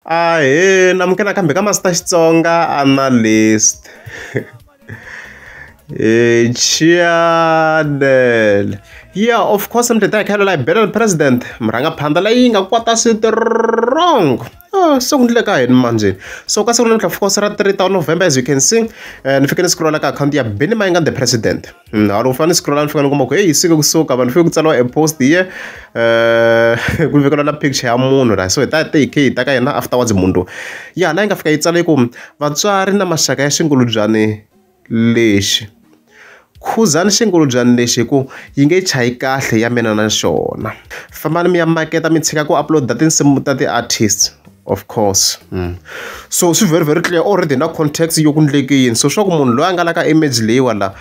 namukela kambe ka Master Xitsonga analyst. Channel. Yeah, of course, I'm the like better president. Mranga pandala inga kwata wrong. So manje. So of course 3 November, as you can see, and if you can scroll like account ya Benny Mayengani the president. Aro fani scroll and fika ngoma hey isiko kusoka vanhu fika kutsala a post here kulivekela na picture ya munhu ra so ta take ta ka yena afterwards munhu. Yeah, na inga fika itsala ku vatswari na mashaka ya xingulubyane lexi. Khuzani xingulubyane lexi ku yi nge chayi kahle ya mina na xona. Fambani mi ya maketa mi tshika ku upload tinsimu ta ti-artists. Of course. So it's very clear already na context yo kundlekini. So swa ku munhu loyi anga laka image leyi wala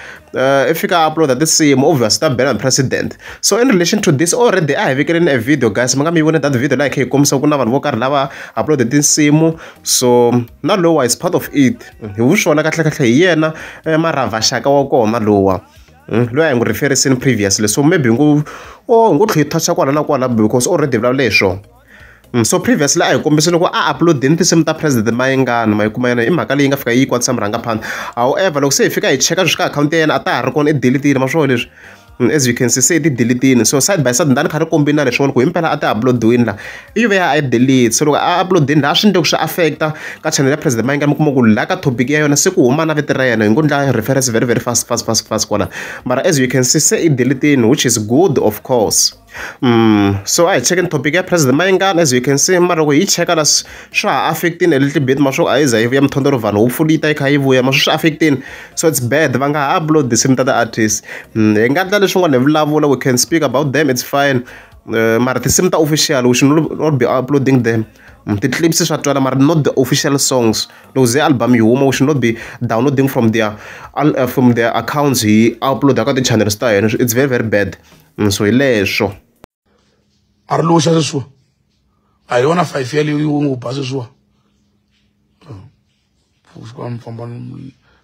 if you can upload the same obvious ta better president. So in relation to this already I have created a video guys. Manga mi vone that video like hey komisa ku na vanhu vo karhi lava upload tinsimu. So na lowa is part of it. Hi vuxona kahle hi yena Marhavha Shaka wa kona lowa. Loyi a ngu referencing previously. So maybe ngu tlhe touch kwala na kwala because already vula leswo. So previously I kombisile ku upload tinsimu ta president Mayengani mayikuma yena I mhaka leyi nga fika yi kwatisa murhanga phanda. However loko se hi fika hi cheka swika account ya yena a ta ha ri kona delete ma swona leswi. As you can see say delete. So side by side ndani kha ri kombina leswi ku himpela a ta uploadini la ive ya I delete. So loko a uploadini la swi ndle ku swi affecta ka channel ya president Mayengani kuma ku la ka topic ya yona se ku huma na vito ra yena hi ngo ndla reference very fast kwala. But as you can see say delete which is good of course. So I check in topic ya president Mayengani as you can see mara ku hi cheka la swa affecting a little bit masho aiza hi ya mthondoro vanhu hopefully ta kha yi vuya masho swa affecting so it's bad va nga upload the same ta the artist hi nga tla leswi ngwana vulavula we can speak about them it's fine mara tinsimu ta official we should not be uploading them the clips swa twala mara not the official songs those album yi huma we should not be downloading from their accounts hi upload ka ti channel ta yena it's very bad so hi leswo Arlusha swa. I wanna fight fairly you pass swa. Fuswa mfamba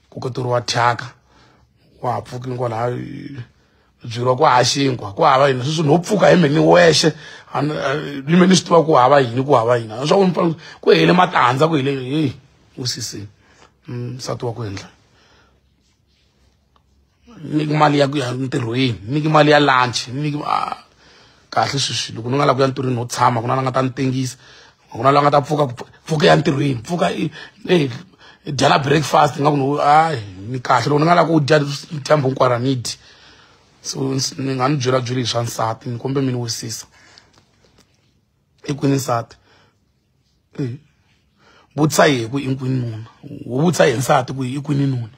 kukotoro wa thaka. Wa pfuki ngola jiro kwa ashingwa kwa hava yini swi no pfuka hemeni weshe limeni swi ku hava yini swa ku ku hele matandza ku hele hey usisi satu wa ku endla niki mali ya ku ya ntirhweni niki mali ya lunch niki kahle swi loko nga la ku ya ntirhweni no tshama ku na nga ta ntengisa ku na la nga ta pfuka ya ntirhweni pfuka dyala breakfast nga ku ay ni kahle loko nga la ku dya dyambu hinkwara need so ni nga ni byela swa nsati ni kombe mini wisisa kwini nsati vutisa hi ku inkwini nuna vutisa hi nsati ku i kwini nuna